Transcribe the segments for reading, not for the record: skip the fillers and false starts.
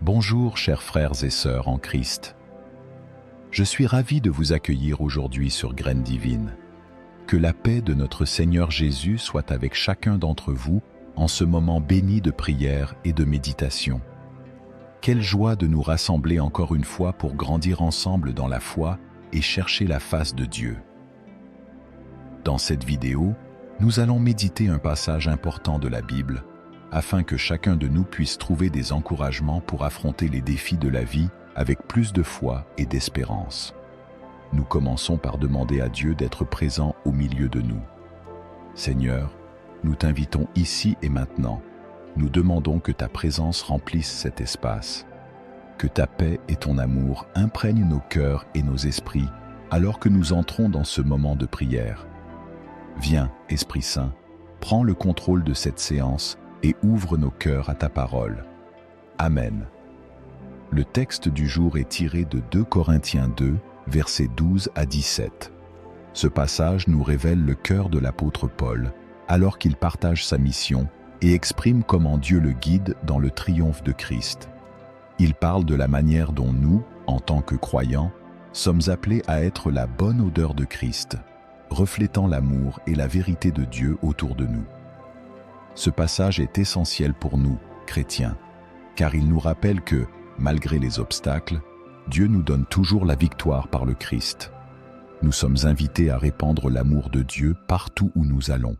Bonjour chers frères et sœurs en Christ. Je suis ravi de vous accueillir aujourd'hui sur Graines Divines. Que la paix de notre Seigneur Jésus soit avec chacun d'entre vous en ce moment béni de prière et de méditation. Quelle joie de nous rassembler encore une fois pour grandir ensemble dans la foi et chercher la face de Dieu. Dans cette vidéo, nous allons méditer un passage important de la Bible, afin que chacun de nous puisse trouver des encouragements pour affronter les défis de la vie avec plus de foi et d'espérance. Nous commençons par demander à Dieu d'être présent au milieu de nous. Seigneur, nous t'invitons ici et maintenant. Nous demandons que ta présence remplisse cet espace. Que ta paix et ton amour imprègnent nos cœurs et nos esprits alors que nous entrons dans ce moment de prière. Viens, Esprit Saint, prends le contrôle de cette séance et ouvre nos cœurs à ta parole. Amen. Le texte du jour est tiré de 2 Corinthiens 2, versets 12 à 17. Ce passage nous révèle le cœur de l'apôtre Paul, alors qu'il partage sa mission et exprime comment Dieu le guide dans le triomphe de Christ. Il parle de la manière dont nous, en tant que croyants, sommes appelés à être la bonne odeur de Christ, reflétant l'amour et la vérité de Dieu autour de nous. Ce passage est essentiel pour nous, chrétiens, car il nous rappelle que, malgré les obstacles, Dieu nous donne toujours la victoire par le Christ. Nous sommes invités à répandre l'amour de Dieu partout où nous allons,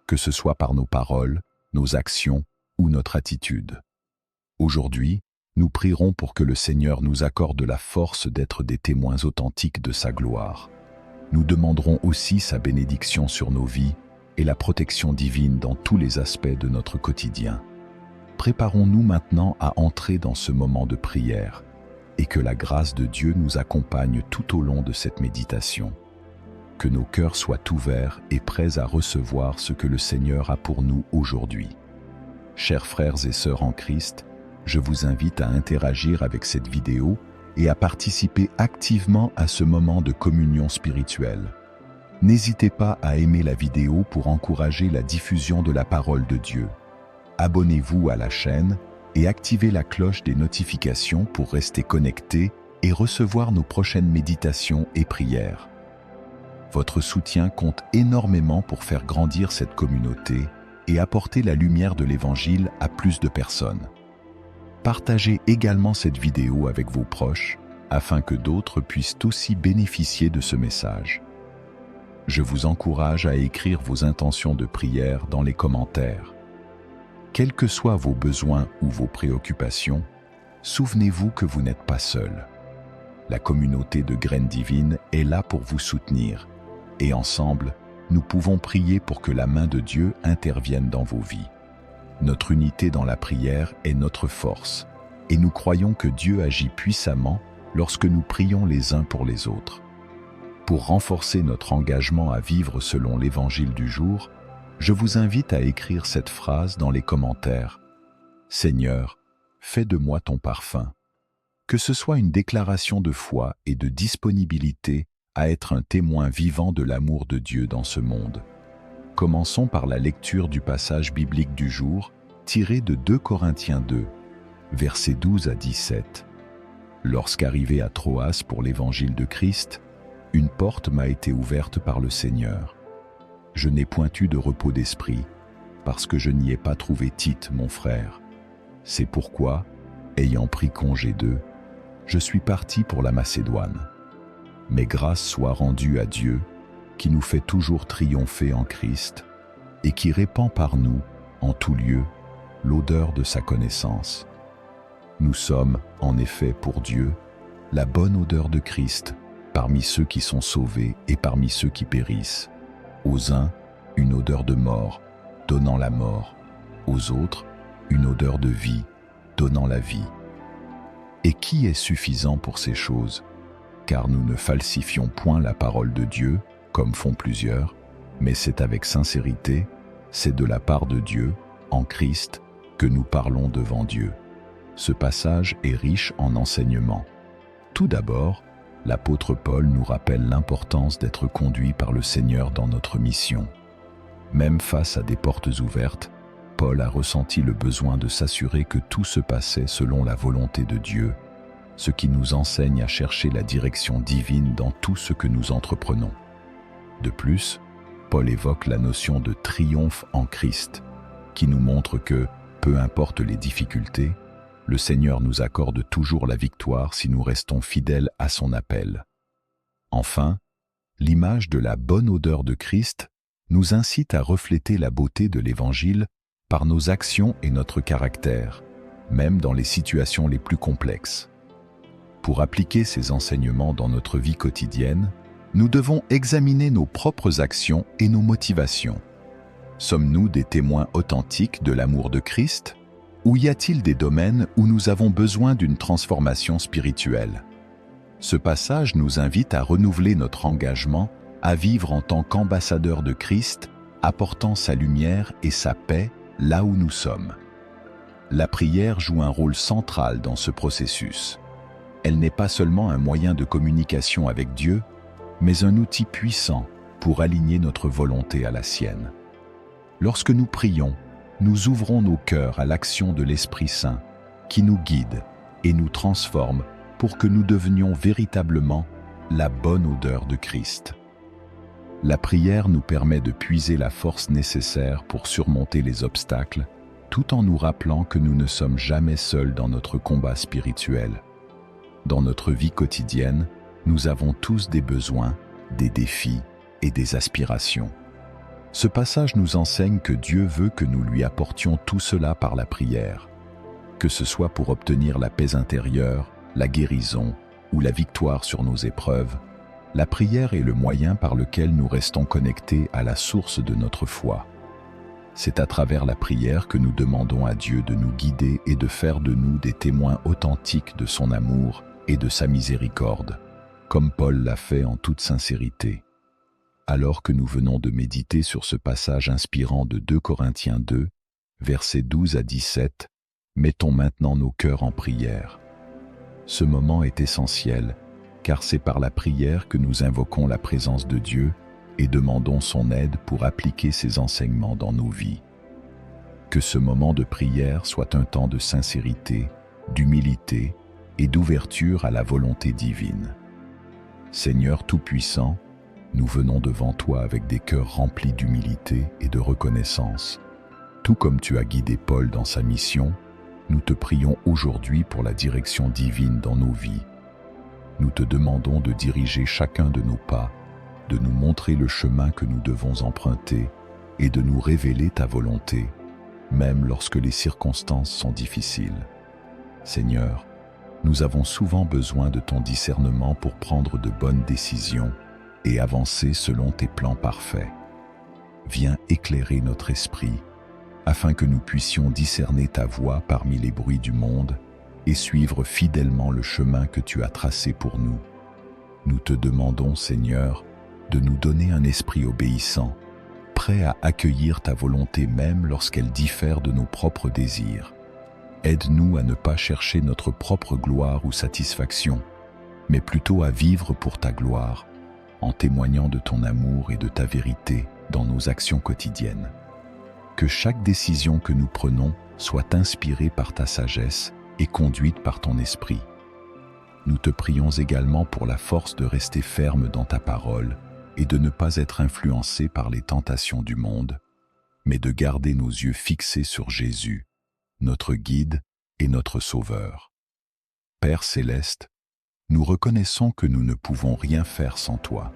que ce soit par nos paroles, nos actions ou notre attitude. Aujourd'hui, nous prierons pour que le Seigneur nous accorde la force d'être des témoins authentiques de sa gloire. Nous demanderons aussi sa bénédiction sur nos vies et la protection divine dans tous les aspects de notre quotidien. Préparons-nous maintenant à entrer dans ce moment de prière et que la grâce de Dieu nous accompagne tout au long de cette méditation. Que nos cœurs soient ouverts et prêts à recevoir ce que le Seigneur a pour nous aujourd'hui. Chers frères et sœurs en Christ, je vous invite à interagir avec cette vidéo et à participer activement à ce moment de communion spirituelle. N'hésitez pas à aimer la vidéo pour encourager la diffusion de la parole de Dieu. Abonnez-vous à la chaîne et activez la cloche des notifications pour rester connecté et recevoir nos prochaines méditations et prières. Votre soutien compte énormément pour faire grandir cette communauté et apporter la lumière de l'Évangile à plus de personnes. Partagez également cette vidéo avec vos proches afin que d'autres puissent aussi bénéficier de ce message. Je vous encourage à écrire vos intentions de prière dans les commentaires. Quels que soient vos besoins ou vos préoccupations, souvenez-vous que vous n'êtes pas seul. La communauté de Graines Divines est là pour vous soutenir et ensemble, nous pouvons prier pour que la main de Dieu intervienne dans vos vies. Notre unité dans la prière est notre force et nous croyons que Dieu agit puissamment lorsque nous prions les uns pour les autres. Pour renforcer notre engagement à vivre selon l'Évangile du jour, je vous invite à écrire cette phrase dans les commentaires. « Seigneur, fais de moi ton parfum. » Que ce soit une déclaration de foi et de disponibilité à être un témoin vivant de l'amour de Dieu dans ce monde. Commençons par la lecture du passage biblique du jour, tiré de 2 Corinthiens 2, versets 12 à 17. Lorsqu'arrivé à Troas pour l'Évangile de Christ, une porte m'a été ouverte par le Seigneur. Je n'ai point eu de repos d'esprit, parce que je n'y ai pas trouvé Tite, mon frère. C'est pourquoi, ayant pris congé d'eux, je suis parti pour la Macédoine. Mais grâce soit rendue à Dieu, qui nous fait toujours triompher en Christ, et qui répand par nous, en tout lieu, l'odeur de sa connaissance. Nous sommes, en effet, pour Dieu, la bonne odeur de Christ, parmi ceux qui sont sauvés et parmi ceux qui périssent. Aux uns, une odeur de mort, donnant la mort. Aux autres, une odeur de vie, donnant la vie. Et qui est suffisant pour ces choses? Car nous ne falsifions point la parole de Dieu, comme font plusieurs, mais c'est avec sincérité, c'est de la part de Dieu, en Christ, que nous parlons devant Dieu. Ce passage est riche en enseignements. Tout d'abord, l'apôtre Paul nous rappelle l'importance d'être conduit par le Seigneur dans notre mission. Même face à des portes ouvertes, Paul a ressenti le besoin de s'assurer que tout se passait selon la volonté de Dieu, ce qui nous enseigne à chercher la direction divine dans tout ce que nous entreprenons. De plus, Paul évoque la notion de triomphe en Christ, qui nous montre que, peu importe les difficultés, le Seigneur nous accorde toujours la victoire si nous restons fidèles à son appel. Enfin, l'image de la bonne odeur de Christ nous incite à refléter la beauté de l'Évangile par nos actions et notre caractère, même dans les situations les plus complexes. Pour appliquer ces enseignements dans notre vie quotidienne, nous devons examiner nos propres actions et nos motivations. Sommes-nous des témoins authentiques de l'amour de Christ ? Ou y a-t-il des domaines où nous avons besoin d'une transformation spirituelle ? Ce passage nous invite à renouveler notre engagement à vivre en tant qu'ambassadeurs de Christ, apportant sa lumière et sa paix là où nous sommes. La prière joue un rôle central dans ce processus. Elle n'est pas seulement un moyen de communication avec Dieu, mais un outil puissant pour aligner notre volonté à la sienne. Lorsque nous prions, nous ouvrons nos cœurs à l'action de l'Esprit Saint, qui nous guide et nous transforme pour que nous devenions véritablement la bonne odeur de Christ. La prière nous permet de puiser la force nécessaire pour surmonter les obstacles, tout en nous rappelant que nous ne sommes jamais seuls dans notre combat spirituel. Dans notre vie quotidienne, nous avons tous des besoins, des défis et des aspirations. Ce passage nous enseigne que Dieu veut que nous lui apportions tout cela par la prière, que ce soit pour obtenir la paix intérieure, la guérison ou la victoire sur nos épreuves. La prière est le moyen par lequel nous restons connectés à la source de notre foi. C'est à travers la prière que nous demandons à Dieu de nous guider et de faire de nous des témoins authentiques de son amour et de sa miséricorde, comme Paul l'a fait en toute sincérité. Alors que nous venons de méditer sur ce passage inspirant de 2 Corinthiens 2, versets 12 à 17, mettons maintenant nos cœurs en prière. Ce moment est essentiel, car c'est par la prière que nous invoquons la présence de Dieu et demandons son aide pour appliquer ses enseignements dans nos vies. Que ce moment de prière soit un temps de sincérité, d'humilité et d'ouverture à la volonté divine. Seigneur Tout-Puissant, nous venons devant toi avec des cœurs remplis d'humilité et de reconnaissance. Tout comme tu as guidé Paul dans sa mission, nous te prions aujourd'hui pour la direction divine dans nos vies. Nous te demandons de diriger chacun de nos pas, de nous montrer le chemin que nous devons emprunter et de nous révéler ta volonté, même lorsque les circonstances sont difficiles. Seigneur, nous avons souvent besoin de ton discernement pour prendre de bonnes décisions et avancer selon tes plans parfaits. Viens éclairer notre esprit, afin que nous puissions discerner ta voix parmi les bruits du monde et suivre fidèlement le chemin que tu as tracé pour nous. Nous te demandons, Seigneur, de nous donner un esprit obéissant, prêt à accueillir ta volonté même lorsqu'elle diffère de nos propres désirs. Aide-nous à ne pas chercher notre propre gloire ou satisfaction, mais plutôt à vivre pour ta gloire, en témoignant de ton amour et de ta vérité dans nos actions quotidiennes. Que chaque décision que nous prenons soit inspirée par ta sagesse et conduite par ton esprit. Nous te prions également pour la force de rester ferme dans ta parole et de ne pas être influencés par les tentations du monde, mais de garder nos yeux fixés sur Jésus, notre guide et notre Sauveur. Père céleste, nous reconnaissons que nous ne pouvons rien faire sans toi.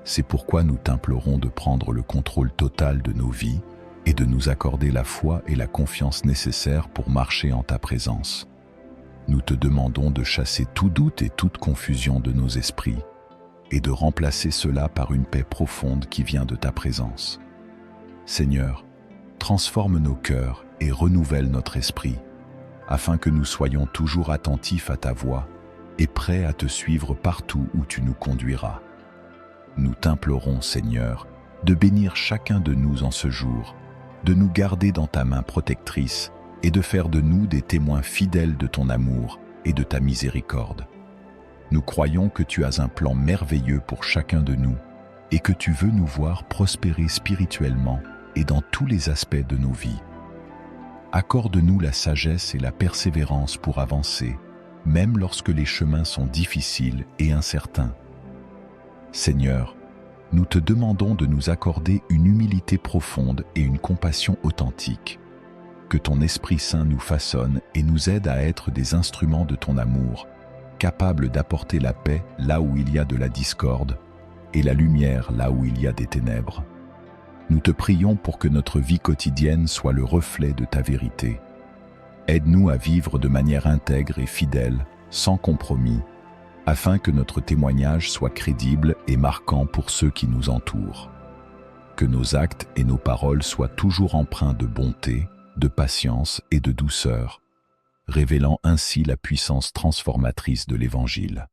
C'est pourquoi nous t'implorons de prendre le contrôle total de nos vies et de nous accorder la foi et la confiance nécessaires pour marcher en ta présence. Nous te demandons de chasser tout doute et toute confusion de nos esprits et de remplacer cela par une paix profonde qui vient de ta présence. Seigneur, transforme nos cœurs et renouvelle notre esprit, afin que nous soyons toujours attentifs à ta voix et prêts à te suivre partout où tu nous conduiras. Nous t'implorons, Seigneur, de bénir chacun de nous en ce jour, de nous garder dans ta main protectrice et de faire de nous des témoins fidèles de ton amour et de ta miséricorde. Nous croyons que tu as un plan merveilleux pour chacun de nous et que tu veux nous voir prospérer spirituellement et dans tous les aspects de nos vies. accorde-nous la sagesse et la persévérance pour avancer, même lorsque les chemins sont difficiles et incertains. Seigneur, nous te demandons de nous accorder une humilité profonde et une compassion authentique. Que ton Esprit Saint nous façonne et nous aide à être des instruments de ton amour, capables d'apporter la paix là où il y a de la discorde et la lumière là où il y a des ténèbres. Nous te prions pour que notre vie quotidienne soit le reflet de ta vérité. Aide-nous à vivre de manière intègre et fidèle, sans compromis, afin que notre témoignage soit crédible et marquant pour ceux qui nous entourent. Que nos actes et nos paroles soient toujours empreints de bonté, de patience et de douceur, révélant ainsi la puissance transformatrice de l'Évangile.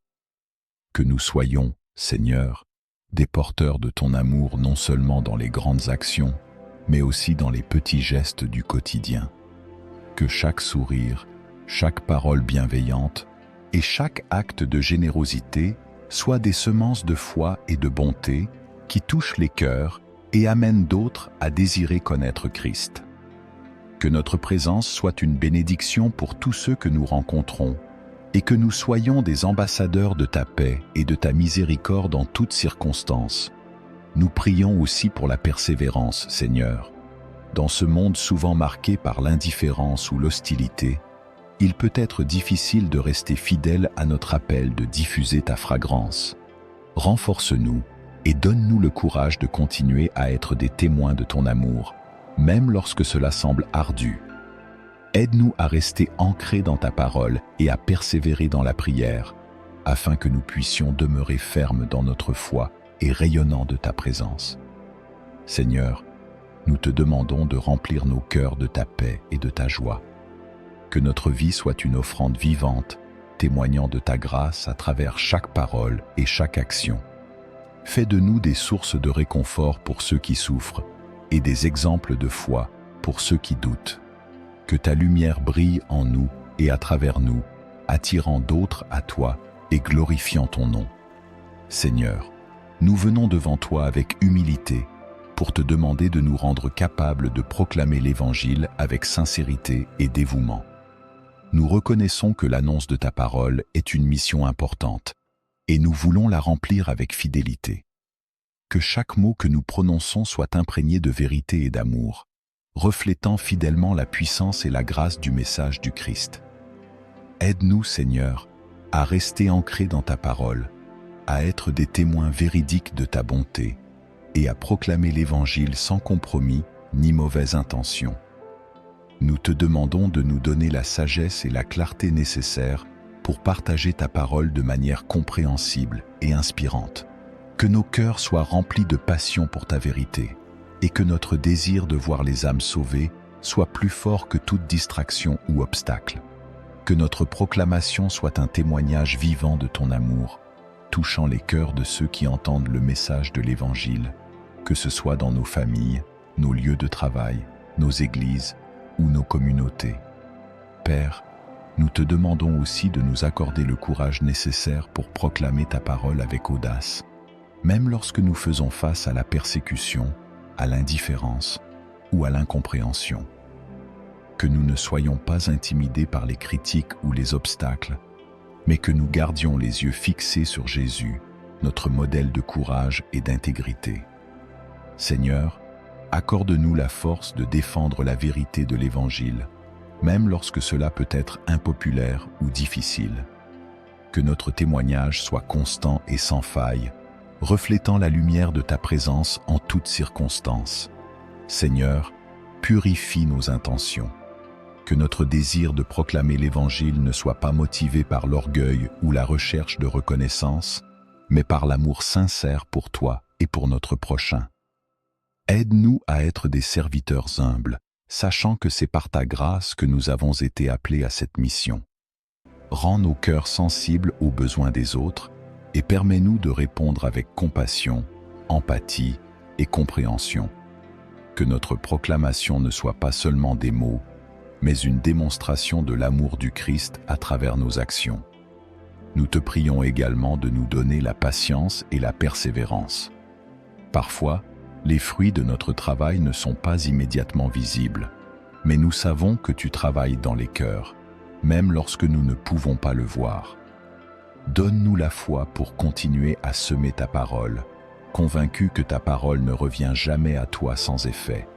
Que nous soyons, Seigneur, des porteurs de ton amour non seulement dans les grandes actions, mais aussi dans les petits gestes du quotidien. Que chaque sourire, chaque parole bienveillante et chaque acte de générosité soient des semences de foi et de bonté qui touchent les cœurs et amènent d'autres à désirer connaître Christ. Que notre présence soit une bénédiction pour tous ceux que nous rencontrons et que nous soyons des ambassadeurs de ta paix et de ta miséricorde en toutes circonstances. Nous prions aussi pour la persévérance, Seigneur. Dans ce monde souvent marqué par l'indifférence ou l'hostilité, il peut être difficile de rester fidèle à notre appel de diffuser ta fragrance. Renforce-nous et donne-nous le courage de continuer à être des témoins de ton amour, même lorsque cela semble ardu. Aide-nous à rester ancrés dans ta parole et à persévérer dans la prière, afin que nous puissions demeurer fermes dans notre foi et rayonnants de ta présence. Seigneur, nous te demandons de remplir nos cœurs de ta paix et de ta joie. Que notre vie soit une offrande vivante, témoignant de ta grâce à travers chaque parole et chaque action. Fais de nous des sources de réconfort pour ceux qui souffrent et des exemples de foi pour ceux qui doutent. Que ta lumière brille en nous et à travers nous, attirant d'autres à toi et glorifiant ton nom. Seigneur, nous venons devant toi avec humilité pour te demander de nous rendre capables de proclamer l'Évangile avec sincérité et dévouement. Nous reconnaissons que l'annonce de ta parole est une mission importante et nous voulons la remplir avec fidélité. Que chaque mot que nous prononçons soit imprégné de vérité et d'amour, reflétant fidèlement la puissance et la grâce du message du Christ. Aide-nous, Seigneur, à rester ancrés dans ta parole, à être des témoins véridiques de ta bonté et à proclamer l'Évangile sans compromis ni mauvaise intention. Nous te demandons de nous donner la sagesse et la clarté nécessaires pour partager ta parole de manière compréhensible et inspirante. Que nos cœurs soient remplis de passion pour ta vérité et que notre désir de voir les âmes sauvées soit plus fort que toute distraction ou obstacle. Que notre proclamation soit un témoignage vivant de ton amour, touchant les cœurs de ceux qui entendent le message de l'Évangile, que ce soit dans nos familles, nos lieux de travail, nos églises ou nos communautés. Père, nous te demandons aussi de nous accorder le courage nécessaire pour proclamer ta parole avec audace, même lorsque nous faisons face à la persécution, à l'indifférence ou à l'incompréhension. Que nous ne soyons pas intimidés par les critiques ou les obstacles, mais que nous gardions les yeux fixés sur Jésus, notre modèle de courage et d'intégrité. Seigneur, accorde-nous la force de défendre la vérité de l'Évangile, même lorsque cela peut être impopulaire ou difficile. Que notre témoignage soit constant et sans faille, reflétant la lumière de ta présence en toutes circonstances. Seigneur, purifie nos intentions. Que notre désir de proclamer l'Évangile ne soit pas motivé par l'orgueil ou la recherche de reconnaissance, mais par l'amour sincère pour toi et pour notre prochain. Aide-nous à être des serviteurs humbles, sachant que c'est par ta grâce que nous avons été appelés à cette mission. Rends nos cœurs sensibles aux besoins des autres et permets-nous de répondre avec compassion, empathie et compréhension. Que notre proclamation ne soit pas seulement des mots, mais une démonstration de l'amour du Christ à travers nos actions. Nous te prions également de nous donner la patience et la persévérance. Parfois, les fruits de notre travail ne sont pas immédiatement visibles. mais nous savons que tu travailles dans les cœurs, même lorsque nous ne pouvons pas le voir. Donne-nous la foi pour continuer à semer ta parole, convaincus que ta parole ne revient jamais à toi sans effet,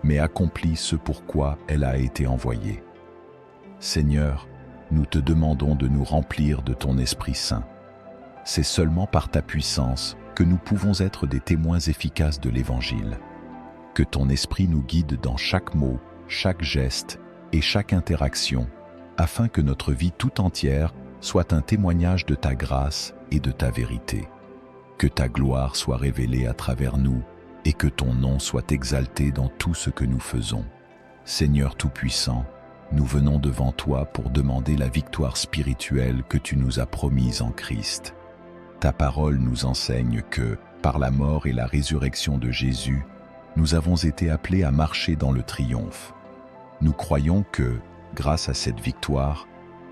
mais accomplit ce pourquoi elle a été envoyée. Seigneur, nous te demandons de nous remplir de ton Esprit Saint. C'est seulement par ta puissance que nous pouvons être des témoins efficaces de l'Évangile. Que ton Esprit nous guide dans chaque mot, chaque geste et chaque interaction, afin que notre vie tout entière soit un témoignage de ta grâce et de ta vérité. Que ta gloire soit révélée à travers nous et que ton nom soit exalté dans tout ce que nous faisons. Seigneur Tout-Puissant, nous venons devant toi pour demander la victoire spirituelle que tu nous as promise en Christ. Ta parole nous enseigne que, par la mort et la résurrection de Jésus, nous avons été appelés à marcher dans le triomphe. Nous croyons que, grâce à cette victoire,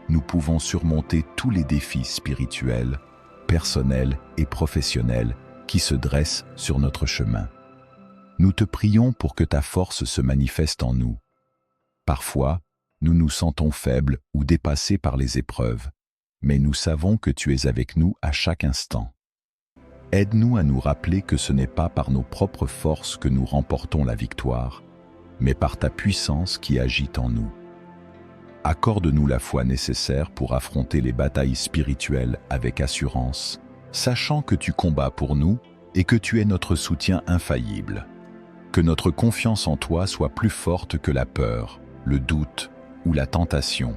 nous pouvons surmonter tous les défis spirituels, personnels et professionnels qui se dressent sur notre chemin. Nous te prions pour que ta force se manifeste en nous. Parfois, nous nous sentons faibles ou dépassés par les épreuves, mais nous savons que tu es avec nous à chaque instant. Aide-nous à nous rappeler que ce n'est pas par nos propres forces que nous remportons la victoire, mais par ta puissance qui agit en nous. Accorde-nous la foi nécessaire pour affronter les batailles spirituelles avec assurance, sachant que tu combats pour nous et que tu es notre soutien infaillible. Que notre confiance en toi soit plus forte que la peur, le doute ou la tentation.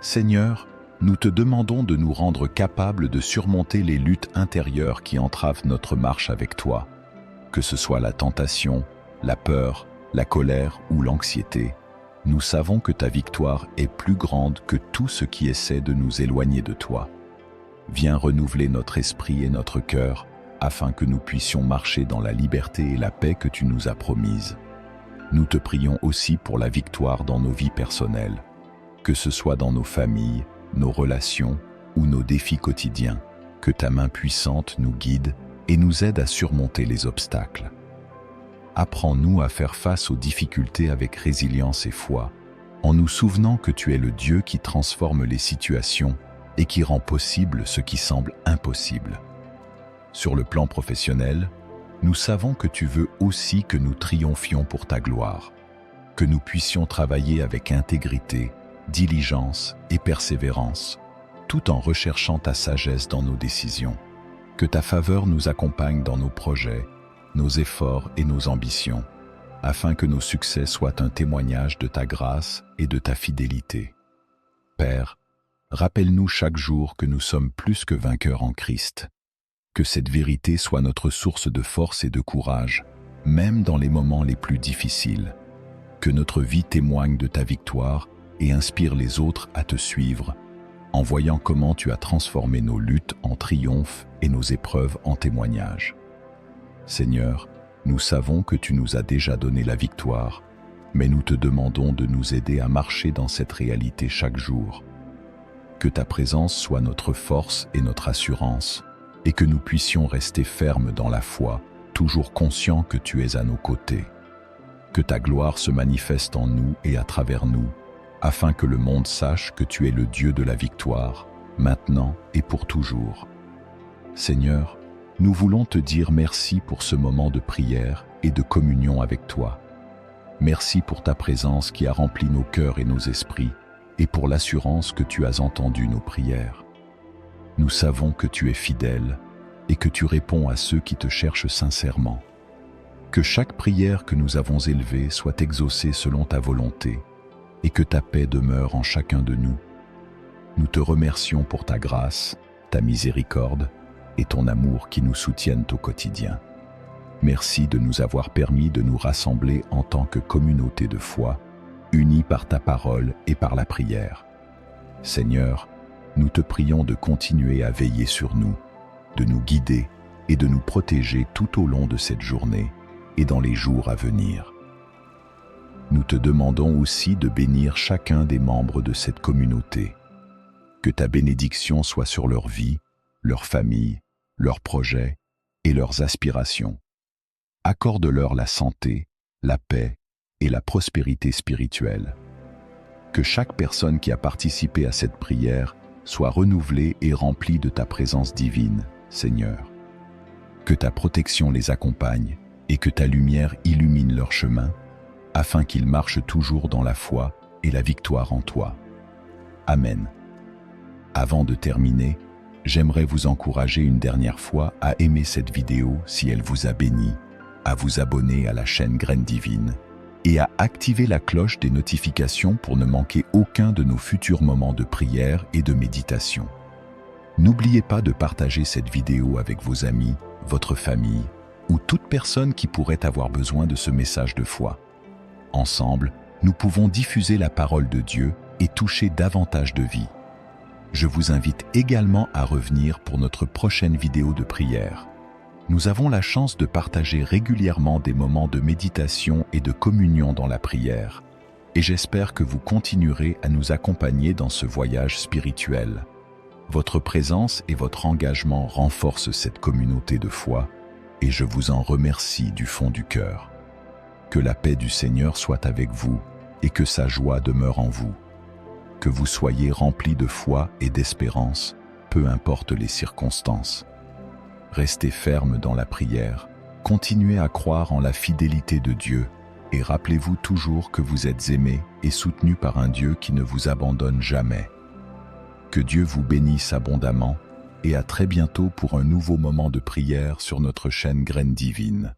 Seigneur, nous te demandons de nous rendre capables de surmonter les luttes intérieures qui entravent notre marche avec toi, que ce soit la tentation, la peur, la colère ou l'anxiété. Nous savons que ta victoire est plus grande que tout ce qui essaie de nous éloigner de toi. Viens renouveler notre esprit et notre cœur, afin que nous puissions marcher dans la liberté et la paix que tu nous as promises. Nous te prions aussi pour la victoire dans nos vies personnelles, que ce soit dans nos familles, nos relations ou nos défis quotidiens, que ta main puissante nous guide et nous aide à surmonter les obstacles. Apprends-nous à faire face aux difficultés avec résilience et foi, en nous souvenant que tu es le Dieu qui transforme les situations et qui rend possible ce qui semble impossible. Sur le plan professionnel, nous savons que tu veux aussi que nous triomphions pour ta gloire, que nous puissions travailler avec intégrité, diligence et persévérance, tout en recherchant ta sagesse dans nos décisions. Que ta faveur nous accompagne dans nos projets, nos efforts et nos ambitions, afin que nos succès soient un témoignage de ta grâce et de ta fidélité. Père, rappelle-nous chaque jour que nous sommes plus que vainqueurs en Christ. Que cette vérité soit notre source de force et de courage, même dans les moments les plus difficiles. Que notre vie témoigne de ta victoire et inspire les autres à te suivre, en voyant comment tu as transformé nos luttes en triomphe et nos épreuves en témoignages. Seigneur, nous savons que tu nous as déjà donné la victoire, mais nous te demandons de nous aider à marcher dans cette réalité chaque jour. Que ta présence soit notre force et notre assurance, et que nous puissions rester fermes dans la foi, toujours conscients que tu es à nos côtés. Que ta gloire se manifeste en nous et à travers nous, afin que le monde sache que tu es le Dieu de la victoire, maintenant et pour toujours. Seigneur, nous voulons te dire merci pour ce moment de prière et de communion avec toi. Merci pour ta présence qui a rempli nos cœurs et nos esprits, et pour l'assurance que tu as entendu nos prières. Nous savons que tu es fidèle et que tu réponds à ceux qui te cherchent sincèrement. Que chaque prière que nous avons élevée soit exaucée selon ta volonté et que ta paix demeure en chacun de nous. Nous te remercions pour ta grâce, ta miséricorde et ton amour qui nous soutiennent au quotidien. Merci de nous avoir permis de nous rassembler en tant que communauté de foi, unis par ta parole et par la prière. Seigneur, nous te prions de continuer à veiller sur nous, de nous guider et de nous protéger tout au long de cette journée et dans les jours à venir. Nous te demandons aussi de bénir chacun des membres de cette communauté. Que ta bénédiction soit sur leur vie, leur famille, leurs projets et leurs aspirations. Accorde-leur la santé, la paix, et la prospérité spirituelle. Que chaque personne qui a participé à cette prière soit renouvelée et remplie de ta présence divine, Seigneur. Que ta protection les accompagne et que ta lumière illumine leur chemin, afin qu'ils marchent toujours dans la foi et la victoire en toi. Amen. Avant de terminer, j'aimerais vous encourager une dernière fois à aimer cette vidéo si elle vous a béni, à vous abonner à la chaîne Graines Divines et à activer la cloche des notifications pour ne manquer aucun de nos futurs moments de prière et de méditation. N'oubliez pas de partager cette vidéo avec vos amis, votre famille ou toute personne qui pourrait avoir besoin de ce message de foi. Ensemble, nous pouvons diffuser la parole de Dieu et toucher davantage de vies. Je vous invite également à revenir pour notre prochaine vidéo de prière. Nous avons la chance de partager régulièrement des moments de méditation et de communion dans la prière, et j'espère que vous continuerez à nous accompagner dans ce voyage spirituel. Votre présence et votre engagement renforcent cette communauté de foi, et je vous en remercie du fond du cœur. Que la paix du Seigneur soit avec vous et que sa joie demeure en vous. Que vous soyez remplis de foi et d'espérance, peu importe les circonstances. Restez fermes dans la prière, continuez à croire en la fidélité de Dieu et rappelez-vous toujours que vous êtes aimés et soutenus par un Dieu qui ne vous abandonne jamais. Que Dieu vous bénisse abondamment et à très bientôt pour un nouveau moment de prière sur notre chaîne Graines Divines.